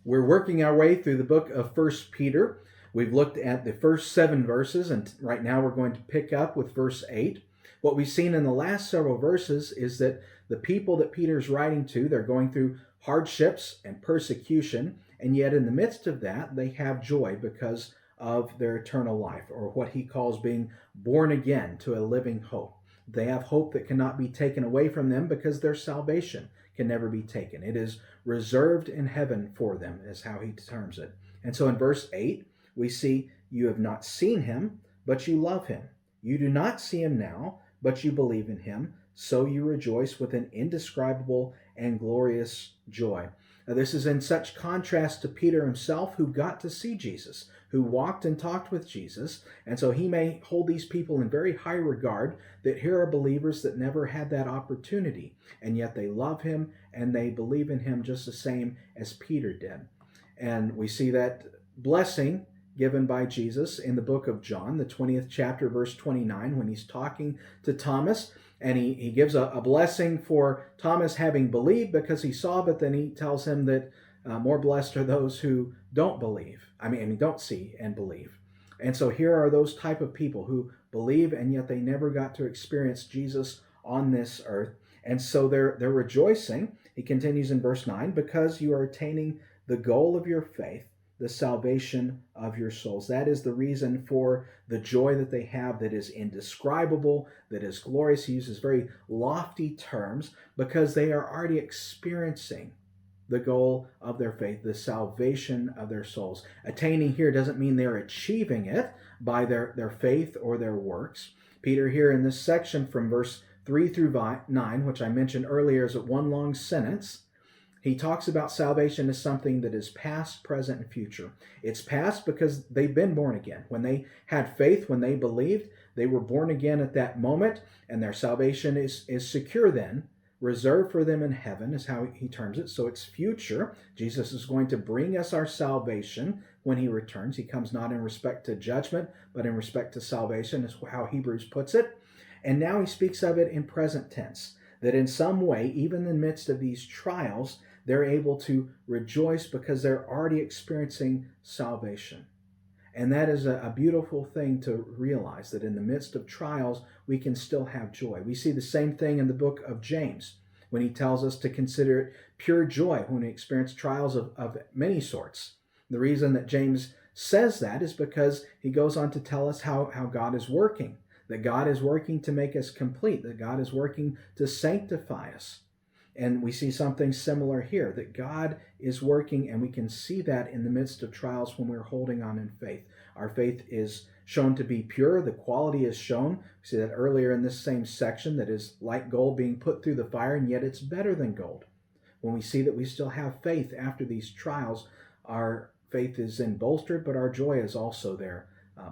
We're working our way through the book of First Peter. We've looked at the first 7 verses, and right now we're going to pick up with verse 8. What we've seen in the last several verses is that the people that Peter's writing to, they're going through hardships and persecution, and yet in the midst of that, they have joy because of their eternal life, or what he calls being born again to a living hope. They have hope that cannot be taken away from them because their salvation can never be taken. It is reserved in heaven for them, is how he terms it. And so in verse 8, we see, you have not seen him, but you love him. You do not see him now, but you believe in him, so you rejoice with an indescribable and glorious joy. Now, this is in such contrast to Peter himself, who got to see Jesus, who walked and talked with Jesus. And so he may hold these people in very high regard, that here are believers that never had that opportunity, and yet they love him and they believe in him just the same as Peter did. And we see that blessing given by Jesus in the book of John, the 20th chapter, verse 29, when he's talking to Thomas, and he gives a blessing for Thomas having believed because he saw, but then he tells him that more blessed are those who don't believe. Don't see and believe. And so here are those type of people who believe, and yet they never got to experience Jesus on this earth. And so they're rejoicing. He continues in verse 9, because you are attaining the goal of your faith, the salvation of your souls. That is the reason for the joy that they have, that is indescribable, that is glorious. He uses very lofty terms because they are already experiencing the goal of their faith, the salvation of their souls. Attaining here doesn't mean they're achieving it by their faith or their works. Peter here in this section from verse 3 through 9, which I mentioned earlier is one long sentence, he talks about salvation as something that is past, present, and future. It's past because they've been born again. When they had faith, when they believed, they were born again at that moment, and their salvation is secure then, reserved for them in heaven, is how he terms it. So it's future. Jesus is going to bring us our salvation when he returns. He comes not in respect to judgment, but in respect to salvation, is how Hebrews puts it. And now he speaks of it in present tense, that in some way, even in the midst of these trials, they're able to rejoice because they're already experiencing salvation. And that is a beautiful thing to realize, that in the midst of trials, we can still have joy. We see the same thing in the book of James, when he tells us to consider it pure joy when we experience trials of many sorts. The reason that James says that is because he goes on to tell us how God is working, that God is working to make us complete, that God is working to sanctify us. And we see something similar here, that God is working, and we can see that in the midst of trials when we're holding on in faith. Our faith is shown to be pure. The quality is shown. We see that earlier in this same section, that is like gold being put through the fire, and yet it's better than gold. When we see that we still have faith after these trials, our faith is then bolstered, but our joy is also there.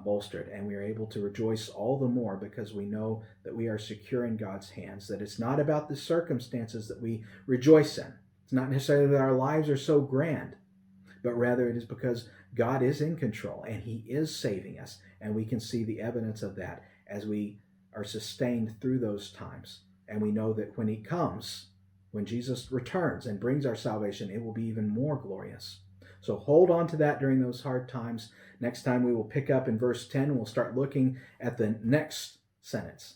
Bolstered, and we are able to rejoice all the more because we know that we are secure in God's hands, that it's not about the circumstances that we rejoice in. It's not necessarily that our lives are so grand, but rather it is because God is in control and he is saving us, and we can see the evidence of that as we are sustained through those times. And we know that when he comes, when Jesus returns and brings our salvation, it will be even more glorious. So hold on to that during those hard times. Next time we will pick up in verse 10, and we'll start looking at the next sentence.